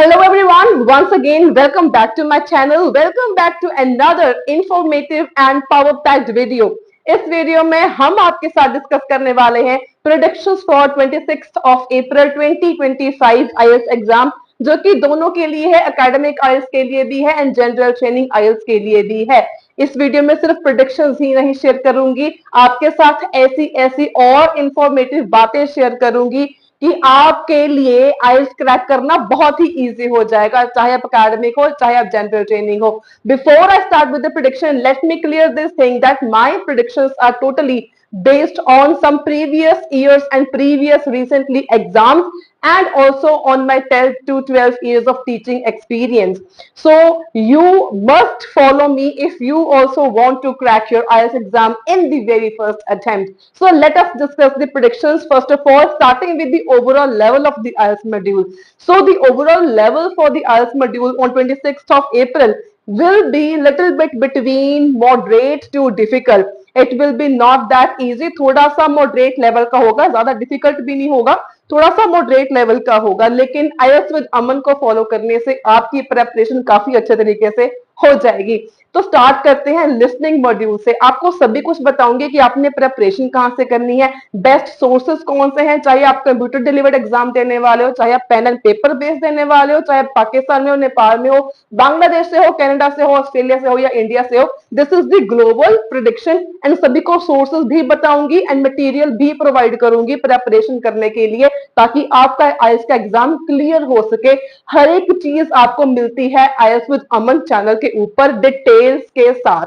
Hello everyone, once again welcome back to my channel. Welcome back to another informative and power packed video. इस video में हम आपके साथ discuss करने वाले हैं predictions for 26 of April 2025 IELTS exam, जो कि दोनों के लिए है, एकेडमिक आईएलटीएस के लिए भी है एंड जनरल ट्रेनिंग आईएलटीएस के लिए भी है। इस वीडियो में सिर्फ प्रेडिक्शंस ही नहीं शेयर करूंगी, आपके साथ ऐसी ऐसी और इंफॉर्मेटिव बातें शेयर करूंगी कि आपके लिए आईएलटीएस क्रैक करना बहुत ही इजी हो जाएगा, चाहे आप एकेडमिक हो चाहे आप जनरल ट्रेनिंग हो। Before I start with the prediction, let me clear this thing that my predictions are totally based on some previous years and previous recently exams and also on my 10 to 12 years of teaching experience. So you must follow me if you also want to crack your IELTS exam in the very first attempt. So let us discuss the predictions. First of all, starting with the overall level of the IELTS module. So the overall level for the IELTS module on 26th of April will be little bit between moderate to difficult. It will be not that easy, थोड़ा सा moderate level का होगा, ज्यादा difficult भी नहीं होगा, थोड़ा सा मॉडरेट लेवल का होगा। लेकिन आईएलटीएस विद अमन को फॉलो करने से आपकी प्रेपरेशन काफी अच्छे तरीके से हो जाएगी। तो स्टार्ट करते हैं लिसनिंग मॉड्यूल से। आपको सभी कुछ बताऊंगे कि आपने प्रेपरेशन कहां से करनी है, बेस्ट सोर्सेज कौन से हैं, चाहे आप कंप्यूटर डिलीवर्ड एग्जाम देने वाले हो, चाहे आप पेन एंड पेपर बेस देने वाले हो, चाहे आप पाकिस्तान में हो, नेपाल में हो, बांग्लादेश से हो, कनाडा से हो, ऑस्ट्रेलिया से हो या इंडिया से हो। This is the global prediction and सभी को सोर्सेज भी बताऊंगी एंड मटेरियल भी प्रोवाइड करूंगी प्रेपरेशन करने के लिए, ताकि आपका आईएलटीएस का एग्जाम क्लियर हो सके। हर एक चीज आपको मिलती है आईएलटीएस विद अमन चैनल के ऊपर डिटेल्स के साथ,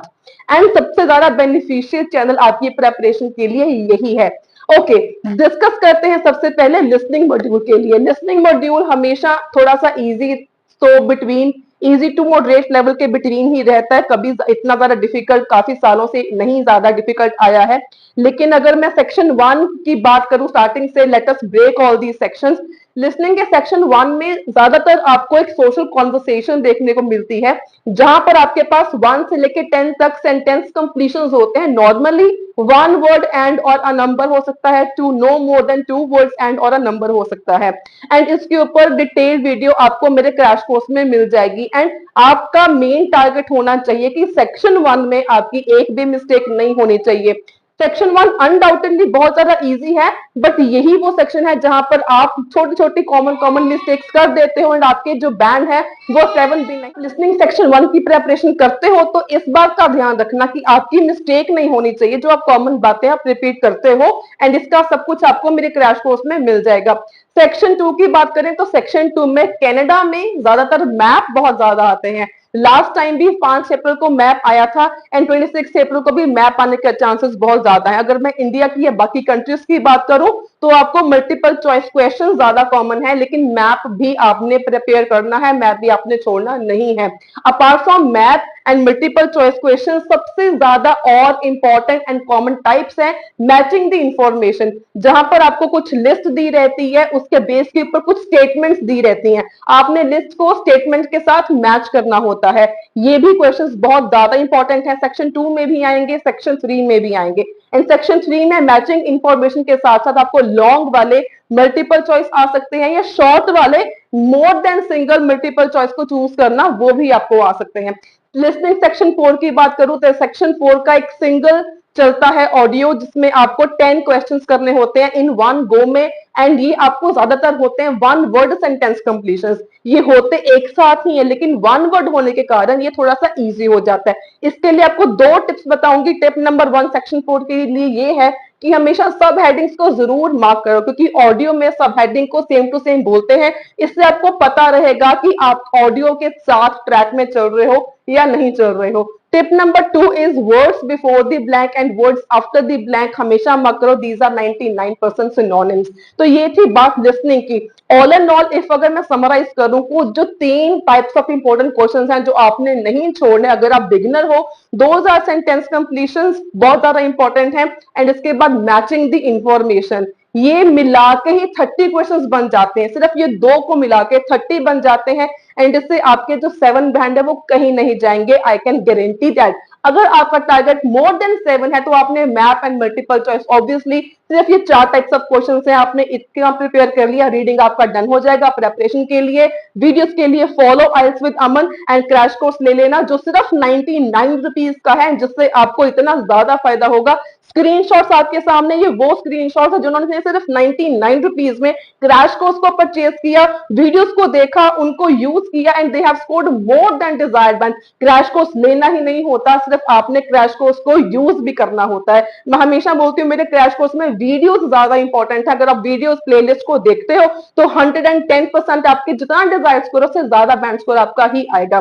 एंड सबसे ज्यादा बेनिफिशियल चैनल आपकी प्रेपरेशन के लिए यही है। ओके, डिस्कस करते हैं सबसे पहले लिसनिंग मॉड्यूल के लिए। लिसनिंग मॉड्यूल हमेशा थोड़ा सा इजी, तो between easy to moderate level के बिटवीन ही रहता है, कभी इतना ज्यादा डिफिकल्ट काफी सालों से नहीं ज्यादा डिफिकल्ट आया है। लेकिन अगर मैं सेक्शन 1 की बात करूं स्टार्टिंग से, let us break all the sections. Listening के सेक्शन 1 में ज्यादातर आपको एक सोशल कॉन्वर्सेशन देखने को मिलती है, जहां पर आपके पास 1 से लेके 10 तक सेंटेंस कंप्लीशंस होते हैं। नॉर्मली 1 वर्ड एंड और अ नंबर हो सकता है, to no more than 2 words and और अ नंबर हो सकता है। एंड इसके ऊपर डिटेल्ड वीडियो आपको मेरे क्रैश कोर्स में मिल जाएगी। एंड आपका मेन टारगेट होना चाहिए कि सेक्शन 1 में आपकी एक भी मिस्टेक नहीं होनी चाहिए। सेक्शन 1 अनडाउटेडली बहुत ज्यादा इजी है, बट यही वो सेक्शन है जहां पर आप छोटी छोटी कॉमन मिस्टेक्स कर देते हो एंड आपके जो बैंड है वो 7 भी नहीं। लिसनिंग सेक्शन 1 की प्रिपरेशन करते हो तो इस बात का ध्यान रखना कि आपकी मिस्टेक नहीं होनी चाहिए, जो आप कॉमन बातें आप रिपीट करते हो, एंड इसका सब कुछ आपको मेरे क्रैश कोर्स में मिल जाएगा। सेक्शन 2 की बात करें तो सेक्शन 2 में कनाडा में ज्यादातर मैप बहुत ज्यादा आते हैं। लास्ट टाइम भी 5 अप्रैल को मैप आया था एंड 26 अप्रैल को भी मैप आने के चांसेस बहुत ज्यादा है। अगर मैं इंडिया की या बाकी कंट्रीज की बात करूं तो आपको मल्टीपल चॉइस क्वेश्चन ज्यादा कॉमन है, लेकिन मैप भी आपने प्रिपेयर करना है, मैप भी आपने छोड़ना नहीं है। Apart from map and multiple choice question, सबसे ज्यादा और इंपॉर्टेंट एंड कॉमन टाइप्स है मैचिंग द इंफॉर्मेशन, जहां पर आपको कुछ लिस्ट दी रहती है, उसके बेस के ऊपर कुछ स्टेटमेंट्स दी रहती हैं, आपने लिस्ट को स्टेटमेंट के साथ मैच करना होता है। ये भी क्वेश्चंस बहुत ज्यादा इंपॉर्टेंट है, सेक्शन 2 में भी आएंगे, सेक्शन 3 में भी आएंगे। एंड सेक्शन 3 में मैचिंग इंफॉर्मेशन के साथ साथ आपको लॉन्ग वाले मल्टीपल चॉइस आ सकते हैं, या शॉर्ट वाले more than single multiple choice को चूज करना, वो भी आपको आ सकते हैं। लिसनिंग सेक्शन 4 की बात करूं तो सेक्शन 4 का एक सिंगल चलता है ऑडियो, जिसमें आपको 10 क्वेश्चंस करने होते हैं इन 1 गो में, एंड ये आपको ज्यादातर होते हैं 1 वर्ड सेंटेंस कंप्लीशंस। ये होते एक साथ ही है, लेकिन 1 वर्ड होने के कारण ये थोड़ा सा इजी हो जाता है। इसके लिए आपको 2 टिप्स बताऊंगी। टिप नंबर 1 सेक्शन 4 के लिए ये है कि हमेशा सब हेडिंग्स को जरूर मार्क करो, क्योंकि ऑडियो में सब हेडिंग को सेम टू सेम बोलते हैं। इससे आपको पता रहेगा कि आप ऑडियो के साथ ट्रैक में चल रहे हो या नहीं चल रहे हो। Tip number 2 is words before the blank and words after the blank हमेशा मत करो, दीज आर 99% सिनोनिम्स। तो ये थी बात लिसनिंग की। ऑल एंड ऑल इफ अगर मैं समराइज करूं तो जो 3 टाइप्स ऑफ इंपॉर्टेंट क्वेश्चंस हैं जो आपने नहीं छोड़ने अगर आप बिगिनर हो, दोज आर सेंटेंस कंप्लीशंस, बहुत ज्यादा इंपॉर्टेंट है, एंड इसके बाद मैचिंग द इंफॉर्मेशन। ये मिला के ही 30 क्वेश्चंस बन जाते हैं, सिर्फ ये 2 को मिला के 30 बन जाते हैं, एंड इससे आपके जो 7 बैंड है वो कहीं नहीं जाएंगे, आई कैन गारंटी दैट। अगर आपका टारगेट मोर देन 7 है तो आपने map and multiple choice, obviously सिर्फ ये 4 टाइप्स ऑफ क्वेश्चन है, आपने इतना प्रिपेयर कर लिया, रीडिंग आपका डन हो जाएगा। प्रेपरेशन के लिए, वीडियोस के लिए follow IELTS with Aman and crash course ले लेना जो सिर्फ 99 रुपीज का है, जिससे आपको इतना ज्यादा फायदा होगा। स्क्रीनशॉट्स आपके सामने, ये वो स्क्रीनशॉट्स है जिन्होंने सिर्फ 99 रुपीज में क्रैश कोर्स को परचेज किया, वीडियोस को देखा, उनको यूज किया and they have scored more than desired band. Crash course लेना ही नहीं होता, सिर्फ आपने क्रैश कोर्स को यूज भी करना होता है। मैं हमेशा बोलती हूँ मेरे क्रैश कोर्स में वीडियोस ज्यादा इंपॉर्टेंट है। अगर आप वीडियोस प्लेलिस्ट को देखते हो तो 110% आपके जितना डिजायर स्कोर उससे ज्यादा बैंड स्कोर आपका ही आएगा।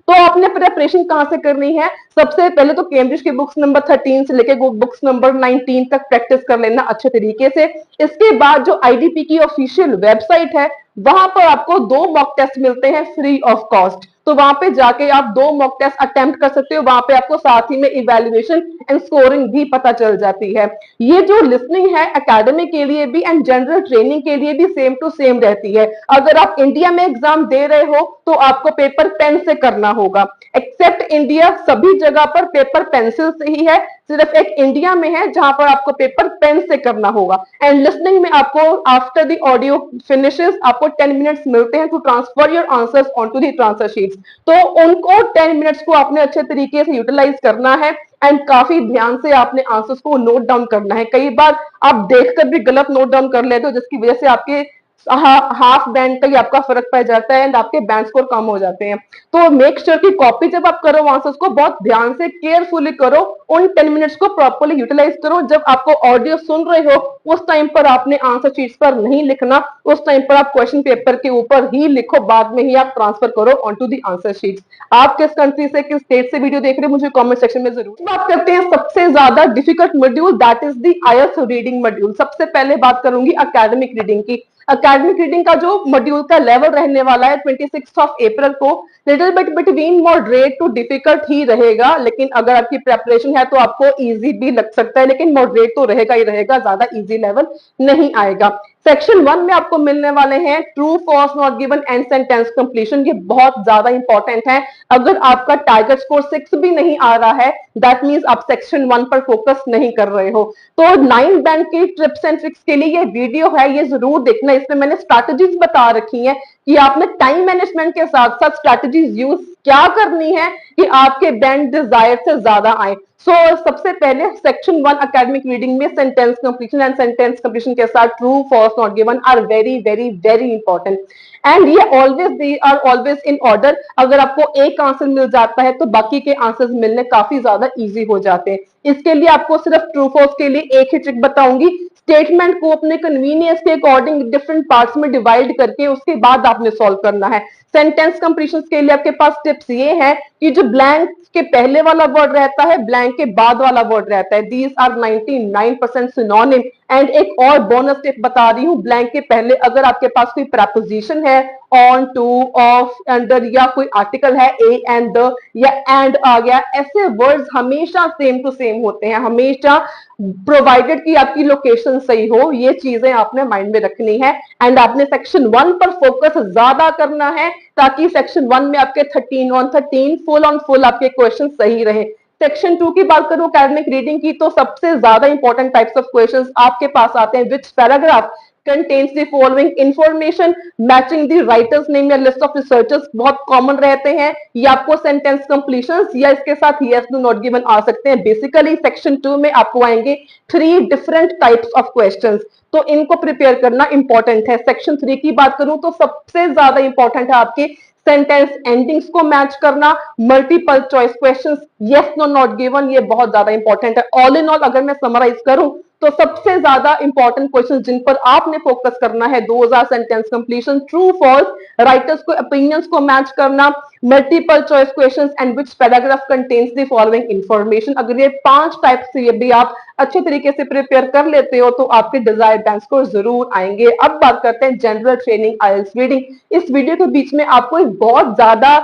तो आपने प्रिपरेशन कहां से करनी है? सबसे पहले तो केम्ब्रिज की बुक्स नंबर 13 से लेके बुक्स नंबर 19 तक प्रैक्टिस कर लेना अच्छे तरीके से। इसके बाद जो आईडीपी की ऑफिशियल वेबसाइट है वहां पर आपको 2 मॉक टेस्ट मिलते हैं फ्री ऑफ कॉस्ट, तो वहां पे जाके आप 2 मॉक टेस्ट अटेम्प्ट कर सकते हो। वहां पे आपको साथ ही में इवैल्यूएशन एंड स्कोरिंग भी पता चल जाती है। ये जो लिसनिंग है एकेडमी के लिए भी एंड जनरल ट्रेनिंग के लिए भी सेम टू सेम रहती है। अगर आप इंडिया में एग्जाम दे रहे हो तो आपको पेपर पेन से करना होगा, एक्सेप्ट इंडिया सभी जगह पर पेपर पेंसिल से ही है, सिर्फ एक इंडिया में है जहां पर आपको पेपर पेन से करना होगा। एंड लिसनिंग में आपको आफ्टर द ऑडियो फिनिशेस आपको 10 मिनट्स मिलते हैं to transfer your answers onto the transfer sheets, तो उनको 10 मिनट्स को आपने अच्छे तरीके से यूटिलाइज करना है एंड काफी ध्यान से आपने आंसर्स को नोट डाउन करना है। कई बार आप देखकर भी गलत नोट डाउन कर लेते हो जिसकी वजह से आपके हाफ बैंड तक आपका फर्क पड़ जाता है एंड आपके बैंड स्कोर कम हो जाते हैं। तो मेक श्योर की कॉपी जब आप करो आंसर्स को बहुत ध्यान से केयरफुली करो, उन 10 मिनट्स को प्रॉपर्ली यूटिलाइज करो। जब आपको ऑडियो सुन रहे हो उस टाइम पर आपने आंसर शीट्स पर नहीं लिखना, उस टाइम पर आप क्वेश्चन पेपर के ऊपर ही लिखो, बाद में ही आप ट्रांसफर करो ऑनटू द आंसर शीट्स। आप किस कंट्री से, किस स्टेट से वीडियो देख रहे हो मुझे कमेंट सेक्शन में जरूर। बात करते हैं सबसे ज्यादा difficult module, that is the IELTS reading module. सबसे पहले बात करूंगी एकेडमिक रीडिंग की। एकेडमिक रीडिंग का जो मॉड्यूल का लेवल रहने वाला है 26 अप्रैल को, little bit between moderate to difficult ही रहेगा, लेकिन अगर आपकी प्रेपरेशन है तो आपको इजी भी लग सकता है, लेकिन मॉडरेट तो रहेगा ही रहेगा, ज्यादा इजी लेवल नहीं आएगा। सेक्शन 1 में आपको मिलने वाले हैं true false not given and sentence completion, ये बहुत ज्यादा इंपॉर्टेंट है। अगर आपका टारगेट स्कोर 6 भी नहीं आ रहा है दैट मींस आप सेक्शन 1 पर फोकस नहीं कर रहे हो। तो 9 बैंड की ट्रिप्स एंड ट्रिक्स के लिए ये वीडियो है, ये जरूर देखना। इसमें मैंने स्ट्रैटेजीज बता रखी है कि आपने टाइम मैनेजमेंट के साथ साथ स्ट्रैटेजीज यूज क्या करनी है कि आपके बैंड डिजायर से ज्यादा आए। सबसे पहले सेक्शन 1 एकेडमिक रीडिंग में sentence completion and sentence completion के साथ true false not given are very very very important and ये they are always in order. अगर आपको एक आंसर मिल जाता है तो बाकी के आंसर्स मिलने काफी ज्यादा इजी हो जाते हैं। इसके लिए आपको सिर्फ ट्रू फॉल्स के लिए एक ही ट्रिक बताऊंगी, स्टेटमेंट को अपने कन्वीनियंस के अकॉर्डिंग डिफरेंट पार्ट्स में डिवाइड करके उसके बाद आपने सॉल्व करना है। सेंटेंस कंप्लीशन के लिए आपके पास टिप्स ये है कि जो ब्लैंक के पहले वाला वर्ड रहता है, ब्लैंक के बाद वाला वर्ड रहता है, दीज आर 99% सिनोनिम। एंड एक और बोनस टिप बता रही हूँ, ब्लैंक के पहले अगर आपके पास कोई प्रपोजिशन है, ऑन, टू, ऑफ, अंडर या कोई आर्टिकल है, ए एंड द या एंड आ गया, ऐसे वर्ड्स हमेशा सेम टू सेम होते हैं, हमेशा प्रोवाइडेड कि आपकी लोकेशन सही हो। ये चीजें आपने माइंड में रखनी है एंड आपने सेक्शन 1 पर फोकस ज्यादा करना है ताकि सेक्शन 1 में आपके 13 ऑन 13 फुल ऑन फुल आपके क्वेश्चन सही रहे। सेक्शन 2 की बात करूं एकेडमिक रीडिंग की, तो सबसे ज्यादा इंपॉर्टेंट टाइप्स ऑफ क्वेश्चंस आपके पास आते हैं। विच paragraph contains the following information matching the writer's name या list of researchers बहुत कॉमन रहते हैं। ये आपको सेंटेंस कंप्लीशंस या इसके साथ yes no not given आ सकते हैं। बेसिकली सेक्शन 2 में आपको आएंगे 3 डिफरेंट टाइप्स ऑफ क्वेश्चंस, तो इनको प्रिपेयर करना इंपॉर्टेंट है। सेक्शन 3 की बात करूं तो सबसे ज्यादा इंपॉर्टेंट है आपके सेंटेंस एंडिंग्स को मैच करना, multiple choice questions, yes no not given, ये बहुत ज्यादा इंपॉर्टेंट है। ऑल इन ऑल अगर मैं समराइज करूं तो सबसे ज्यादा इंपॉर्टेंट क्वेश्चन जिन पर आपने फोकस करना है 2000 sentence completion, true false, writers को ओपिनियंस को मैच करना, multiple choice questions and which paragraph contains the following information. अगर ये 5 टाइप से ये भी आप अच्छे तरीके से प्रिपेयर कर लेते हो तो आपके डिजायर्ड बैंक स्कोर जरूर आएंगे। अब बात करते हैं जनरल ट्रेनिंग आईएलटीएस रीडिंग। इस वीडियो के बीच में आपको एक बहुत ज्यादा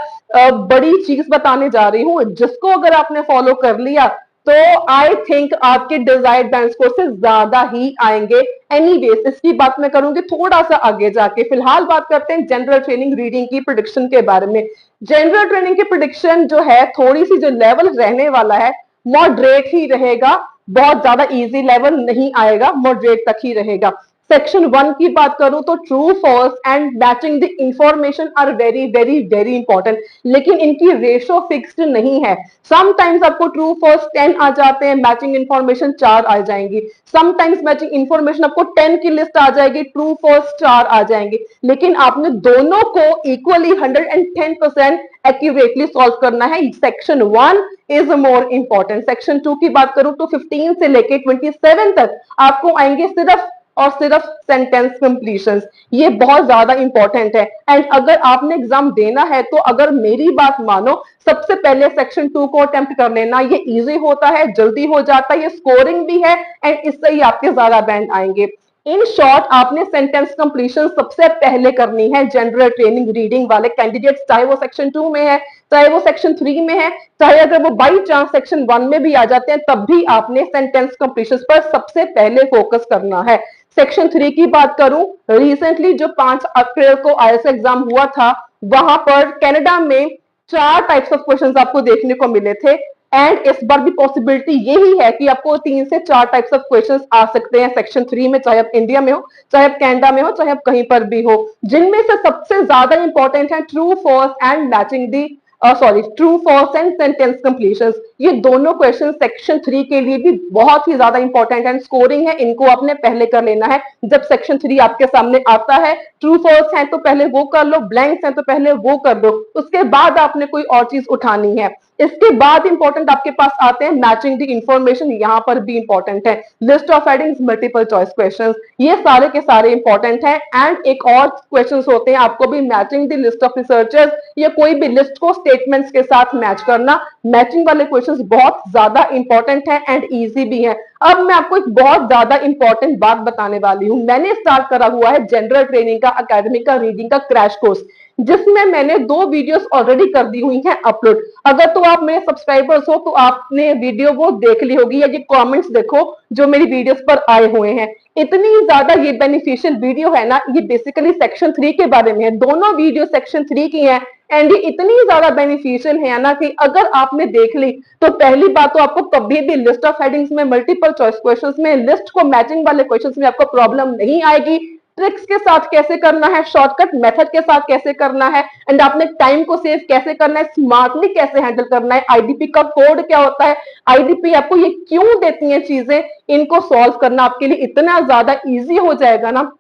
बड़ी चीज बताने जा रही हूँ जिसको अगर आपने फॉलो कर लिया तो आई थिंक आपके डिजायर्ड बैंक स्कोर से ज्यादा ही आएंगे। एनीवेज इसकी बात मैं करूंगी थोड़ा सा आगे जाके। फिलहाल बात करते हैं जनरल ट्रेनिंग रीडिंग की प्रिडिक्शन के बारे में। जनरल ट्रेनिंग की प्रिडिक्शन जो है, थोड़ी सी जो लेवल रहने वाला है मॉडरेट ही रहेगा, बहुत ज्यादा इजी लेवल नहीं आएगा, मॉडरेट तक ही रहेगा। सेक्शन 1 की बात करूं तो true false and matching the information are very very very important, लेकिन इनकी रेशो फिक्स्ड नहीं है। समटाइम्स आपको ट्रू फॉल्स 10 आ जाते हैं, मैचिंग इंफॉर्मेशन 4 आ जाएंगी। समटाइम्स मैचिंग इंफॉर्मेशन आपको 10 की लिस्ट आ जाएगी, ट्रू फॉल्स 4 आ जाएंगे, लेकिन आपने दोनों को इक्वली 110% एक्यूरेटली सॉल्व करना है। Section 1 is more important. Section 2 की बात करूं तो 15 से लेके 27 तक आपको आएंगे सिर्फ और सिर्फ सेंटेंस कंप्लीशंस। ये बहुत ज्यादा इंपॉर्टेंट है। एंड अगर आपने एग्जाम देना है तो अगर मेरी बात मानो, सबसे पहले सेक्शन 2 को अटेम्प्ट कर लेना। ये इजी होता है, जल्दी हो जाता है, ये स्कोरिंग भी है एंड इससे ही आपके ज्यादा बैंड आएंगे। इन शॉर्ट आपने सेंटेंस कंप्लीशन सबसे पहले करनी है जनरल ट्रेनिंग रीडिंग वाले कैंडिडेट्स, चाहे वो सेक्शन 2 में है, चाहे वो सेक्शन 3 में है, चाहे अगर वो बाई चांस सेक्शन 1 में भी आ जाते हैं, तब भी आपने सेंटेंस कंप्लीशन पर सबसे पहले फोकस करना है। सेक्शन 3 की बात करूं, रिसेंटली जो 5 अप्रैल को आईएएस एग्जाम हुआ था, वहां पर कनाडा में 4 टाइप्स ऑफ क्वेश्चंस आपको देखने को मिले थे। एंड इस बार भी पॉसिबिलिटी यही है कि आपको 3 से 4 टाइप्स ऑफ क्वेश्चंस आ सकते हैं सेक्शन 3 में, चाहे आप इंडिया में हो, चाहे आप कनाडा में हो, चाहे आप कहीं पर भी हो, जिनमें से सबसे ज्यादा इंपॉर्टेंट है true false and matching the true false and sentence completions. ये दोनों क्वेश्चन सेक्शन 3 के लिए भी बहुत ही ज्यादा इंपॉर्टेंट एंड स्कोरिंग है, इनको आपने पहले कर लेना है। जब सेक्शन 3 आपके सामने आता है, ट्रू फॉल्स है तो पहले वो कर लो, ब्लैंक्स है तो पहले वो कर दो, उसके बाद आपने कोई और चीज उठानी है। इसके बाद इंपॉर्टेंट आपके पास आते हैं मैचिंग द इंफॉर्मेशन, यहां पर भी इंपॉर्टेंट है list of headings, multiple choice questions, ये सारे के सारे इंपॉर्टेंट हैं। एंड एक और क्वेश्चंस होते हैं आपको भी matching the list of researchers, या कोई भी लिस्ट को स्टेटमेंट्स के साथ मैच करना। मैचिंग वाले क्वेश्चंस बहुत ज्यादा इंपॉर्टेंट है एंड इजी भी है। अब मैं आपको एक बहुत ज्यादा इंपॉर्टेंट बात बताने वाली हूं। मैंने स्टार्ट करा हुआ है जनरल ट्रेनिंग का अकेडमी का रीडिंग का क्रैश कोर्स, जिसमें मैंने 2 वीडियोस ऑलरेडी कर दी हुई हैं अपलोड। अगर तो आप मेरे सब्सक्राइबर्स हो तो आपने वीडियो वो देख ली होगी, या ये कमेंट्स देखो जो मेरी वीडियोस पर आए हुए हैं। इतनी ज्यादा ये बेनिफिशियल वीडियो है ना, ये बेसिकली सेक्शन 3 के बारे में है, दोनों वीडियो सेक्शन 3 की हैं। एंड ये इतनी ज्यादा बेनिफिशियल है ना कि अगर आपने देख ली तो पहली बात तो आपको कभी भी लिस्ट ऑफ हेडिंग्स में, मल्टीपल चॉइस क्वेश्चंस में, लिस्ट को मैचिंग वाले क्वेश्चंस में आपको प्रॉब्लम नहीं आएगी। ट्रिक्स के साथ कैसे करना है, शॉर्टकट मेथड के साथ कैसे करना है, एंड आपने टाइम को सेव कैसे करना है, स्मार्टली कैसे हैंडल करना है, आईडीपी का कोड क्या होता है, आईडीपी आपको ये क्यों देती है चीजें, इनको सॉल्व करना आपके लिए इतना ज्यादा इजी हो जाएगा ना,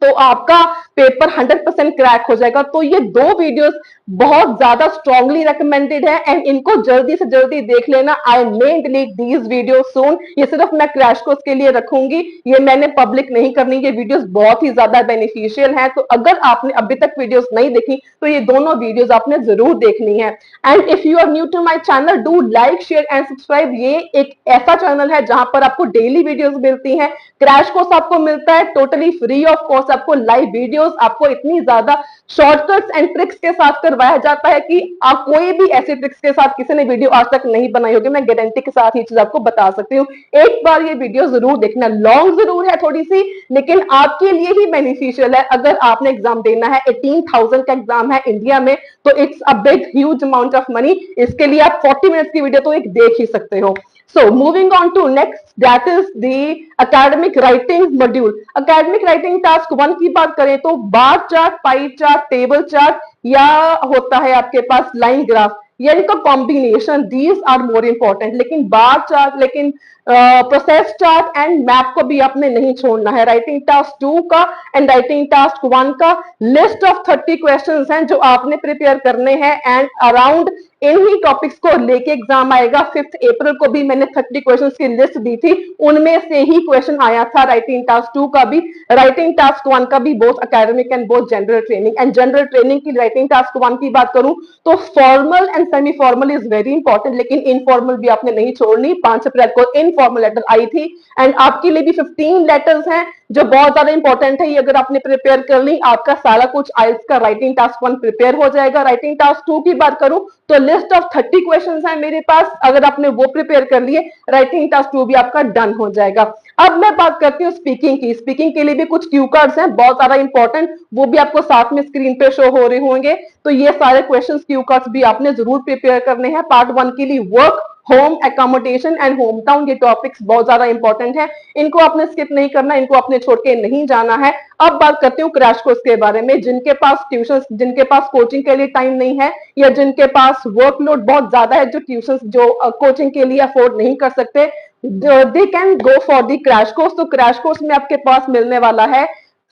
तो आपका पेपर 100% क्रैक हो जाएगा। तो ये 2 वीडियोस बहुत ज्यादा स्ट्रांगली रिकमेंडेड है एंड इनको जल्दी से जल्दी देख लेना। आई मे डिलीट दीज वीडियो सून, ये सिर्फ मैं क्रैश कोर्स के लिए रखूंगी, ये मैंने पब्लिक नहीं करनी। ये वीडियोस बहुत ही ज्यादा बेनिफिशियल है, तो अगर आपने अभी तक वीडियोस नहीं देखी तो ये दोनों वीडियोस आपने जरूर देखनी है। And if you are new to my channel, do like share and subscribe. ये एक ऐसा चैनल है जहां पर आपको डेली वीडियोस मिलती हैं, क्रैश कोर्स आपको मिलता है टोटली फ्री ऑफ कॉस्ट, आपको लाइव वीडियोस, आपको इतनी ज्यादा शॉर्टकट्स एंड ट्रिक्स के साथ करवाया जाता है कि आप कोई भी ऐसी ट्रिक्स के साथ किसी ने वीडियो आज तक नहीं बनाई होगी। मैं गारंटी के साथ ये चीज आपको बता सकती हूँ। एक बार ये वीडियो जरूर देखना, लॉन्ग जरूर है थोड़ी सी, लेकिन आपके लिए ही बेनिफिशियल है। अगर आपने एग्जाम देना है, 18,000 का एग्जाम है इंडिया में, तो it's a big huge amount of money. इसके लिए आप 40 मिनट्स की वीडियो तो एक देख ही सकते हो। So moving on to next, that is the academic writing module. Academic writing task 1 की बात करें तो bar chart, pie chart, table chart, या होता है आपके पास लाइन ग्राफ, या इनका combination, these are more important. लेकिन बार चार्ट, लेकिन प्रोसेस चार्ट एंड मैप को भी आपने नहीं छोड़ना है। राइटिंग टास्क 2 का एंड राइटिंग टास्क 1 का लिस्ट ऑफ 30 क्वेश्चंस हैं जो आपने प्रिपेयर करने हैं, एंड अराउंड इन्हीं टॉपिक्स को लेके एग्जाम आएगा। 5 अप्रैल को भी मैंने 30 क्वेश्चंस की लिस्ट दी थी, उनमें से ही क्वेश्चन आया था राइटिंग टास्क 2 का भी, राइटिंग टास्क 1 का भी, both academic and both general training. And general training की राइटिंग टास्क 1 की बात करूं तो formal and semi formal is very important, लेकिन इनफॉर्मल भी आपने नहीं छोड़नी। 5 अप्रैल को इन फॉर्मल लेटर आई थी। एंड आपके लिए भी 15 लेटर्स हैं जो बहुत ज्यादा इंपॉर्टेंट है। ये अगर आपने प्रिपेयर कर ली, आपका सारा कुछ आइल्स का राइटिंग टास्क 1 प्रिपेयर हो जाएगा। राइटिंग टास्क 2 की बात करूं तो लिस्ट ऑफ 30 क्वेश्चंस हैं मेरे पास, अगर आपने वो प्रिपेयर कर लिए, राइटिंग टास्क 2 भी आपका डन हो जाएगा। अब मैं बात करती हूँ स्पीकिंग की। स्पीकिंग के लिए भी कुछ क्यू कार्ड्स हैं बहुत ज्यादा इंपॉर्टेंट, वो भी आपको साथ में स्क्रीन पे शो हो रहे होंगे। तो ये सारे क्वेश्चन क्यू कार्ड्स भी आपने जरूर प्रिपेयर करने हैं। पार्ट 1 के लिए work, home, accommodation and home town, ये टॉपिक्स बहुत ज्यादा इंपॉर्टेंट है, इनको आपने स्किप नहीं करना, इनको आपने छोड़ के नहीं जाना है। अब बात करते हूँ क्रैश कोर्स के बारे में। जिनके पास ट्यूशन, जिनके पास कोचिंग के लिए टाइम नहीं है, या जिनके पास वर्कलोड बहुत ज्यादा है, जो ट्यूशन, जो कोचिंग के लिए अफोर्ड नहीं कर सकते, they can go for the crash course. तो क्रैश कोर्स में आपके पास मिलने वाला है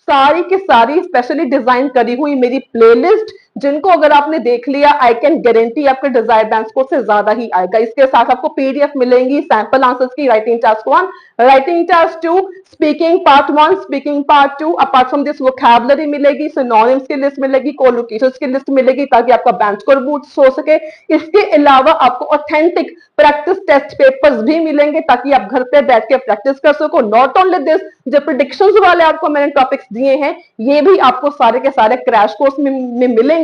सारी की सारी स्पेशली डिजाइन करी हुई मेरी प्लेलिस्ट, जिनको अगर आपने देख लिया, आई कैन गारंटी आपके डिजायर बैंक स्कोर से ज्यादा ही आएगा। इसके साथ आपको पीडीएफ मिलेंगी सैंपल आंसर्स की, writing task 1, writing task 2, speaking part 1, speaking part 2। Apart from this vocabulary मिलेगी, सिनोनिम्स की लिस्ट मिलेगी, कोलोकेशंस की लिस्ट मिलेगी, ताकि आपका बैंक स्कोर बूस्ट हो सके। इसके अलावा आपको ऑथेंटिक प्रैक्टिस टेस्ट पेपर्स भी मिलेंगे, ताकि आप घर पे बैठ के प्रैक्टिस कर सको। नॉट ओनली दिस, जो प्रेडिक्शंस वाले आपको मैंने टॉपिक्स दिए हैं, ये भी आपको सारे के सारे क्रैश कोर्स में मिलेंगे।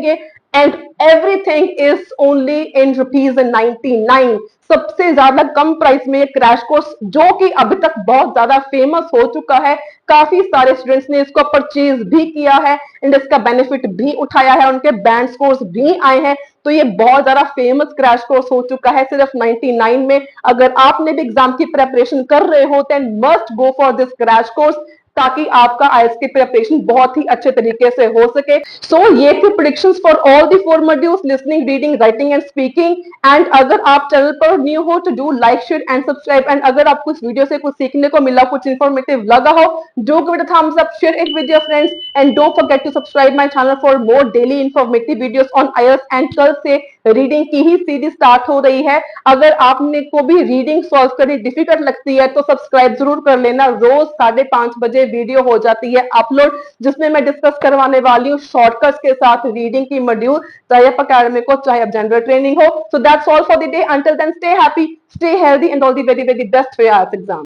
And everything is only in ₹99। सबसे ज्यादा कम प्राइस में क्रैश कोर्स, जो कि अभी तक बहुत ज्यादा फेमस हो चुका है, काफी सारे स्टूडेंट्स ने इसको परचेज भी किया है एंड इसका बेनिफिट भी उठाया है, उनके बैंक स्कोर्स भी आए हैं। तो ये बहुत ज्यादा फेमस क्रैश कोर्स हो चुका है सिर्फ 99 में। अगर आपने भी एग्जाम की प्रेपरेशन कर रहे हो, then must go for this crash course, ताकि आपका आईएलटीएस की प्रिपरेशन बहुत ही अच्छे तरीके से हो सके। सो ये थे predictions for all the 4 modules, listening, reading, writing and speaking. And अगर आप चैनल पर न्यू हो तो do like, share and subscribe. And अगर आपको इस वीडियो से कुछ सीखने को मिला, कुछ इंफॉर्मेटिव लगा हो, do give it a thumbs up, share it with your friends and don't forget to subscribe my channel for more daily informative videos on IELTS. And कल से रीडिंग की ही सीरीज स्टार्ट हो रही है। अगर आपने को भी रीडिंग सॉल्व करनी डिफिकल्ट लगती है तो सब्सक्राइब जरूर कर लेना। रोज 5:30 बजे वीडियो हो जाती है अपलोड, जिसमें मैं डिस्कस करवाने वाली हूँ शॉर्टकट्स के साथ रीडिंग की मॉड्यूल, चाहे आप अकेडमिक हो, चाहे आप जनरल ट्रेनिंग हो। So that's all for the day. Until then, stay happy, stay healthy and all the very very best for your exam.